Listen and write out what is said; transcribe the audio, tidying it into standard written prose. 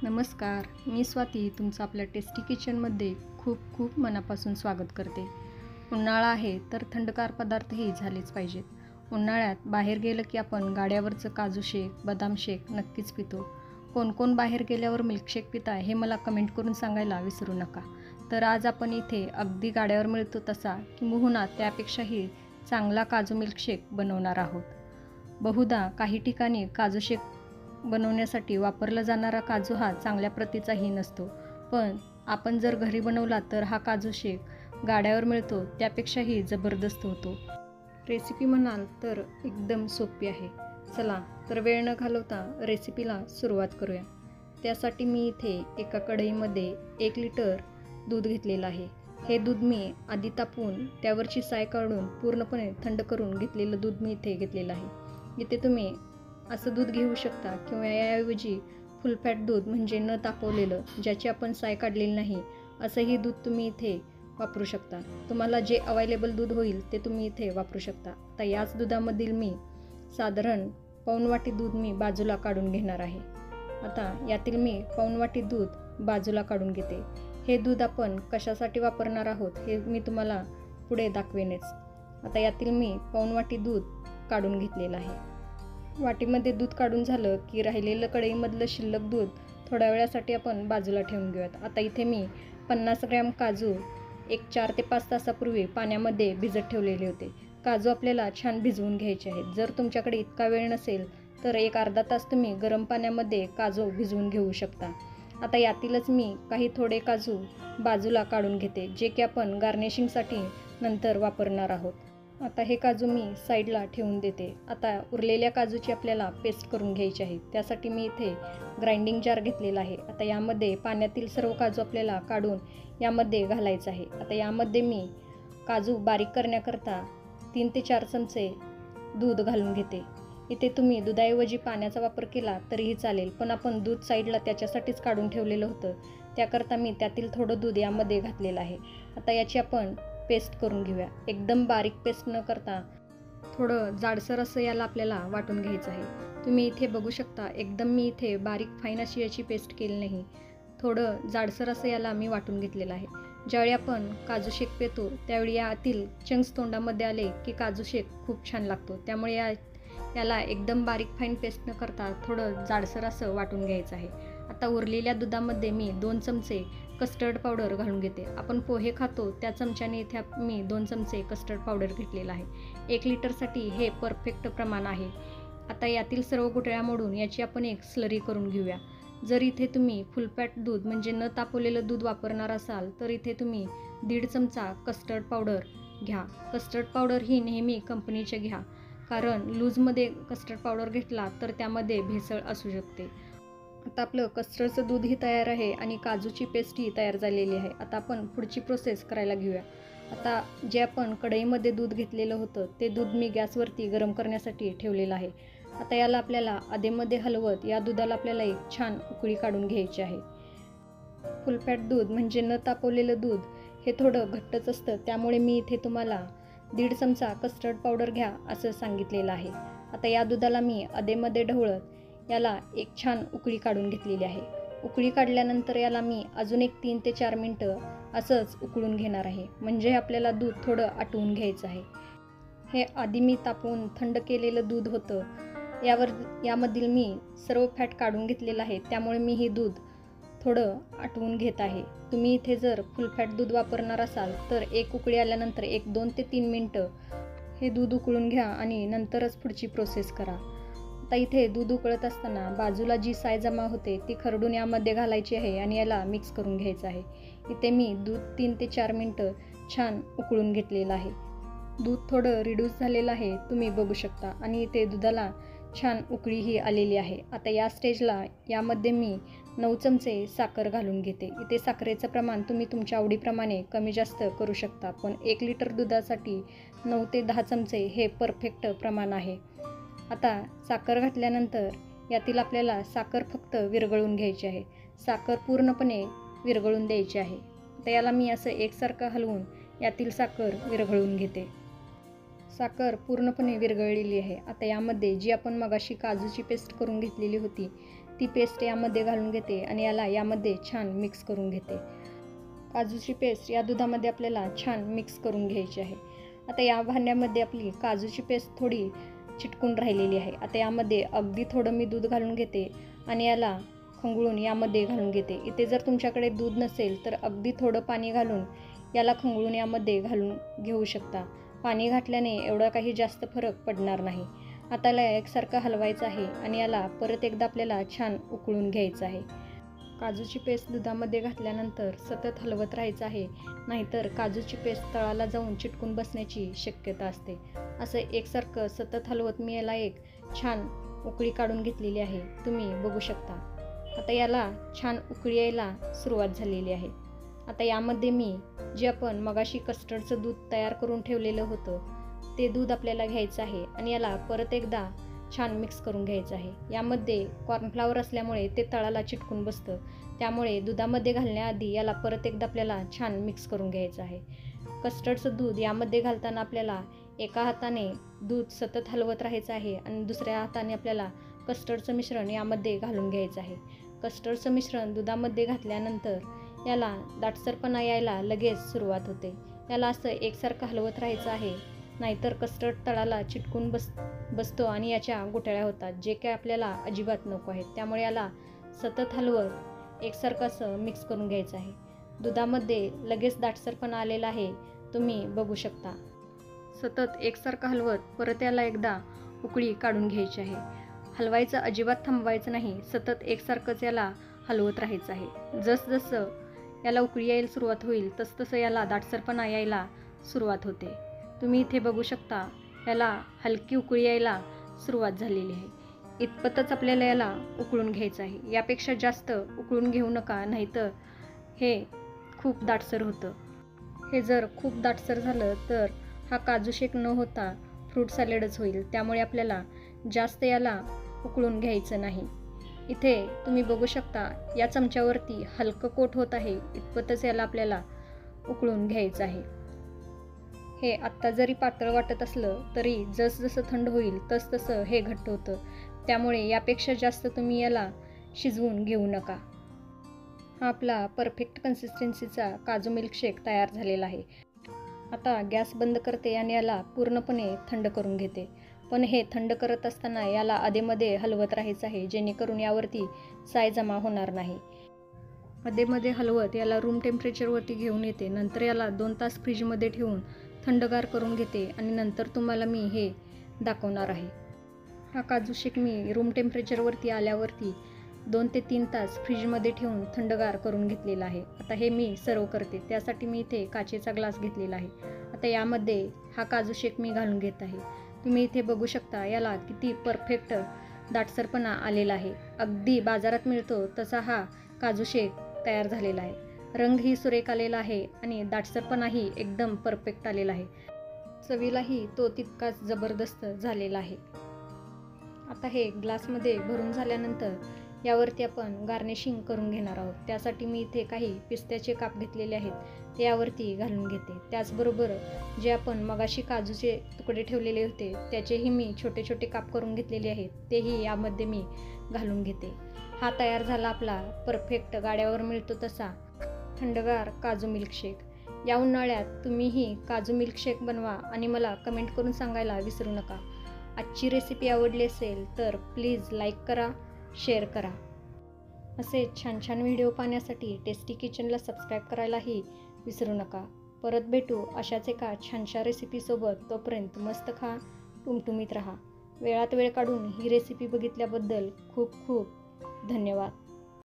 नमस्कार, मी स्वाती तुमचं आपल्या टेस्टी किचनमध्ये खूप खूप मनापासून स्वागत करते. उन्हाळा आहे तर थंडगार पदार्थही झालेच पाहिजेत. उन्हाळ्यात बाहेर गेलं की आपण गाड्यावरचं काजू शेक, बदाम शेक नक्कीच पितो. कोण कोण बाहेर गेल्यावर मिल्कशेक पिता हे मला कमेंट करून सांगायला विसरू नका. तर आज आपण इथे अगदी गाड्यावर मिळतो तसा किंबहुना त्यापेक्षाही चांगला काजू मिल्कशेक बनवणार आहोत. बहुधा काही ठिकाणी काजू शेक बनवण्यासाठी वापरला जाणारा काजू हा चांगल्या प्रतीचाही नसतो, पण आपण जर घरी बनवला तर हा काजू शेक गाड्यावर मिळतो त्यापेक्षाही जबरदस्त होतो. रेसिपी म्हणाल तर एकदम सोपी आहे. चला तर वेळ न घालवता रेसिपीला सुरुवात करूया. त्यासाठी मी इथे एका कढईमध्ये 1 लिटर दूध घेतलेलं आहे. हे दूध मी आधी तापवून त्यावरची साय काढून पूर्णपणे थंड करून घेतलेलं दूध मी इथे घेतलेलं आहे. इथे तुम्ही असं दूध घेऊ शकता किंवा याऐवजी फुल फॅट दूध म्हणजे न तापवलेलं, ज्याची आपण साय काढलेली नाही, असंही दूध तुम्ही इथे वापरू शकता. तुम्हाला जे अवेलेबल दूध होईल ते तुम्ही इथे वापरू शकता. आता याच दुधामधील मी साधारण पाऊण वाटी दूध मी बाजूला काढून घेणार आहे. आता यातील मी पाऊण वाटी दूध बाजूला काढून घेते. हे दूध आपण कशासाठी वापरणार आहोत हे मी तुम्हाला पुढे दाखवेनच. आता यातील मी पाऊण वाटी दूध काढून घेतलेलं आहे. वाटीमध्ये दूध काढून झालं की राहिलेलं कढईमधलं शिल्लक दूध थोड्या वेळासाठी आपण बाजूला ठेवून घेऊयात. आता इथे मी 50 ग्रॅम काजू 4 ते 5 तासापूर्वी पाण्यामध्ये भिजत ठेवलेले होते. काजू आपल्याला छान भिजवून घ्यायचे आहेत. जर तुमच्याकडे इतका वेळ नसेल तर एक अर्धा तास तुम्ही गरम पाण्यामध्ये काजू भिजवून घेऊ शकता. आता यातीलच मी काही थोडे काजू बाजूला काढून घेते, जे की आपण गार्निशिंगसाठी नंतर वापरणार आहोत. आता हे काजू मी साईडला ठेवून देते. आता उरलेल्या काजूची आपल्याला पेस्ट करून घ्यायची आहे. त्यासाठी मी इथे ग्राइंडिंग जार घेतलेला आहे. आता यामध्ये पाण्यातील सर्व काजू आपल्याला काढून यामध्ये घालायचं आहे. आता यामध्ये मी काजू बारीक करण्याकरता 3 ते 4 चमचे दूध घालून घेते. इथे तुम्ही दुधाऐवजी पाण्याचा वापर केला तरीही चालेल, पण आपण दूध साईडला त्याच्यासाठीच काढून ठेवलेलं होतं, त्याकरता मी त्यातील थोडं दूध यामध्ये घातलेलं आहे. आता याची आपण पेस्ट करून घेऊया. एकदम बारीक पेस्ट न करता थोडं जाडसर असं याला आपल्याला वाटून घ्यायचं आहे. तुम्ही इथे बघू शकता, एकदम मी इथे बारीक फाईन अशी याची पेस्ट केली नाही. थोडं जाडसर असं याला मी वाटून घेतलेलं आहे. ज्यावेळी आपण काजू शेक पितो त्यावेळी यातील चंक्स तोंडामध्ये आले की काजू शेक खूप छान लागतो. त्यामुळे याला एकदम बारीक फाईन पेस्ट न करता थोडं जाडसर असं वाटून घ्यायचं आहे. आता उरलेल्या दुधामध्ये मी 2 चमचे कस्टर्ड पावडर घालून घेते. आपण पोहे खातो त्या चमच्याने इथे मी 2 चमचे कस्टर्ड पावडर घेतलेलं आहे. 1 लिटरसाठी हे परफेक्ट प्रमाण आहे. आता यातील सर्व गुठळ्या मोडून याची आपण एक स्लरी करून घेऊया. जर इथे तुम्ही फुल फॅट दूध म्हणजे न तापवलेलं दूध वापरणार असाल तर इथे तुम्ही 1.5 चमचा कस्टर्ड पावडर घ्या. कस्टर्ड पावडर ही नेहमी कंपनीचे घ्या, कारण लूजमध्ये कस्टर्ड पावडर घेतला तर त्यामध्ये भेसळ असू शकते. आता आपलं कस्टर्डचं दूधही तयार आहे आणि काजूची पेस्टही तयार झालेली आहे. आता आपण पुढची प्रोसेस करायला घेऊया. आता जे आपण कढईमध्ये दूध घेतलेलं होतं ते दूध मी गॅसवरती गरम करण्यासाठी ठेवलेलं आहे. आता याला आपल्याला अधेमध्ये हलवत या दुधाला आपल्याला एक छान उकळी काढून घ्यायची आहे. फुल फॅट दूध म्हणजे न तापवलेलं दूध हे थोडं घट्टच असतं, त्यामुळे मी इथे तुम्हाला 1.5 चमचा कस्टर्ड पावडर घ्या असं सांगितलेलं आहे. आता या दुधाला मी अधेमध्ये ढवळत याला एक छान उकळी काढून घेतलेली आहे. उकळी काढल्यानंतर याला मी अजून एक 3 ते 4 मिनटं असंच उकळून घेणार आहे, म्हणजे आपल्याला दूध थोडं आटवून घ्यायचं आहे. हे आधी मी तापवून थंड केलेलं दूध होतं, यामधील मी सर्व फॅट काढून घेतलेलं आहे, त्यामुळे मी हे दूध थोडं आटवून घेत आहे. तुम्ही इथे जर फुल फॅट दूध वापरणार असाल तर एक उकळी आल्यानंतर 2 ते 3 मिनटं हे दूध उकळून घ्या आणि नंतरच पुढची प्रोसेस करा. आता इथे दूध उकळत असताना बाजूला जी साय जमा होते ती खरडून यामध्ये घालायची आहे आणि याला मिक्स करून घ्यायचं आहे. इथे मी दूध 3 ते 4 मिनटं छान उकळून घेतलेलं आहे. दूध थोडं रिड्यूस झालेलं आहे, तुम्ही बघू शकता, आणि इथे दुधाला छान उकळीही आलेली आहे. आता या स्टेजला यामध्ये मी 9 चमचे साखर घालून घेते. इथे साखरेचं प्रमाण तुम्ही तुमच्या आवडीप्रमाणे कमी जास्त करू शकता, पण 1 लिटर दुधासाठी 9 ते 10 चमचे हे परफेक्ट प्रमाण आहे. आता साखर घातल्यानंतर यातील आपल्याला साखर फक्त विरघळून घ्यायची आहे. साखर पूर्णपणे विरघळून द्यायची आहे. तर याला मी असं एकसारखं हलवून यातील साखर विरघळून घेते. साखर पूर्णपणे विरघळलेली आहे. आता यामध्ये जी आपण मगाशी काजूची पेस्ट करून घेतलेली होती ती पेस्ट यामध्ये घालून घेते आणि याला यामध्ये छान मिक्स करून घेते. काजूची पेस्ट या दुधामध्ये आपल्याला छान मिक्स करून घ्यायची आहे. आता या भांड्यामध्ये आपली काजूची पेस्ट थोडी चिटकून राहिलेली आहे. आता यामध्ये अगदी थोडं मी दूध घालून घेते आणि याला खंगळून यामध्ये घालून घेते. इथे जर तुमच्याकडे दूध नसेल तर अगदी थोडं पाणी घालून याला खंगळून यामध्ये घालून घेऊ शकता. पाणी घातल्याने एवढा काही जास्त फरक पडणार नाही. आता याला एकसारखं हलवायचं आहे आणि याला परत एकदा आपल्याला छान उकळून घ्यायचं आहे. काजूची पेस्ट दुधामध्ये घातल्यानंतर सतत हलवत राहायचं आहे, नाहीतर काजूची पेस्ट तळाला जाऊन चिटकून बसण्याची शक्यता असते. असं एकसारखं सतत हलवत मी याला एक छान उकळी काढून घेतलेली आहे, तुम्ही बघू शकता. आता याला छान उकळी यायला सुरुवात झालेली आहे. आता यामध्ये मी जे आपण मगाशी कस्टर्डचं दूध तयार करून ठेवलेलं होतं ते दूध आपल्याला घ्यायचं आहे आणि याला परत एकदा छान मिक्स करून घ्यायचं आहे. यामध्ये कॉर्नफ्लॉवर असल्यामुळे ते तळाला चिटकून बसतं, त्यामुळे दुधामध्ये घालण्याआधी याला परत एकदा आपल्याला छान मिक्स करून घ्यायचं आहे. कस्टर्डचं दूध यामध्ये घालताना आपल्याला एका हाताने दूध सतत हलवत राहायचं आहे आणि दुसऱ्या हाताने आपल्याला कस्टर्डचं मिश्रण यामध्ये घालून घ्यायचं आहे. कस्टर्डचं मिश्रण दुधामध्ये घातल्यानंतर याला दाटसरपणा यायला लगेच सुरुवात होते. याला असं एकसारखं हलवत राहायचं आहे, नाहीतर कस्टर्ड तळाला चिटकून बसतो आणि याच्या गुठळ्या होतात, जे काय आपल्याला अजिबात नको आहेत. त्यामुळे याला सतत हलवत एकसारखं असं मिक्स करून घ्यायचं आहे. दुधामध्ये लगेच दाटसरपणा आलेला आहे, तुम्ही बघू शकता. सतत एकसारखं हलवत परत याला एकदा उकळी काढून घ्यायची आहे. हलवायचं अजिबात थांबवायचं नाही, सतत एकसारखंच याला हलवत राहायचं आहे. जसजसं याला उकळी यायला सुरुवात होईल तसतसं याला दाटसरपणा यायला सुरुवात होते. तुम्ही इथे बघू शकता, याला हलकी उकळी यायला सुरुवात झालेली आहे. इतपतच आपल्याला याला उकळून घ्यायचं आहे. यापेक्षा जास्त उकळून घेऊ नका, नाहीतर हे खूप दाटसर होतं. हे जर खूप दाटसर झालं तर हा काजू शेक न होता फ्रूट सॅलडच होईल. त्यामुळे आपल्याला जास्त याला उकळून घ्यायचं नाही. इथे तुम्ही बघू शकता, या चमच्यावरती हलकं कोट होत आहे, इतपतच याला आपल्याला उकळून घ्यायचं आहे. हे आत्ता जरी पातळ वाटत असलं तरी जसजसं थंड होईल तसतसं हे घट्ट होतं. त्यामुळे यापेक्षा जास्त तुम्ही याला शिजवून घेऊ नका. हा आपला परफेक्ट कन्सिस्टन्सीचा काजू मिल्कशेक तयार झालेला आहे. आता गॅस बंद करते आणि याला पूर्णपणे थंड करून घेते. पण हे थंड करत असताना याला अधेमध्ये हलवत राहायचं आहे, जेणेकरून यावरती साय जमा होणार नाही. अधेमध्ये हलवत याला रूम टेम्परेचरवरती घेऊन येते. नंतर याला 2 तास फ्रीजमध्ये ठेवून थंडगार करून घेते आणि नंतर तुम्हाला मी हे दाखवणार आहे. हा काजू शेक मी रूम टेम्परेचरवरती आल्यावरती 2 ते 3 तास फ्रीजमध्ये ठेवून थंडगार करून घेतलेला आहे. आता हे मी सर्व करते, त्यासाठी मी इथे काचेचा ग्लास घेतलेला आहे. आता यामध्ये हा काजू शेक मी घालून घेत आहे. तुम्ही इथे बघू शकता, याला किती परफेक्ट दाटसरपणा आलेला आहे. अगदी बाजारात मिळतो तसा हा काजू शेक तयार झालेला आहे. रंगही सुरेख आलेला आहे आणि दाटसरपणाही एकदम परफेक्ट आलेला आहे. चवीलाही तो तितकाच जबरदस्त झालेला आहे. आता हे ग्लासमध्ये भरून झाल्यानंतर यावरती आपण गार्निशिंग करून घेणार आहोत. त्यासाठी मी इथे काही पिस्त्याचे काप घेतलेले आहेत, ते यावरती घालून घेते. त्याचबरोबर जे आपण मगाशी काजूचे तुकडे ठेवलेले होते त्याचेही मी छोटे छोटे काप करून घेतलेले आहेत, तेही यामध्ये मी घालून घेते. हा तयार झाला आपला परफेक्ट गाड्यावर मिळतो तसा थंडगार काजू मिल्कशेक. या उन्हाळ्यात तुम्हीही काजू मिल्कशेक बनवा आणि मला कमेंट करून सांगायला विसरू नका. आजची रेसिपी आवडली असेल तर प्लीज लाईक करा, शेअर करा. असे छान छान व्हिडिओ पाहण्यासाठी टेस्टी किचनला सबस्क्राईब करायलाही विसरू नका. परत भेटू अशाच एका छानशा रेसिपीसोबत. तोपर्यंत मस्त खा, टुमटुमीत राहा. वेळात वेळ काढून ही रेसिपी बघितल्याबद्दल खूप खूप धन्यवाद.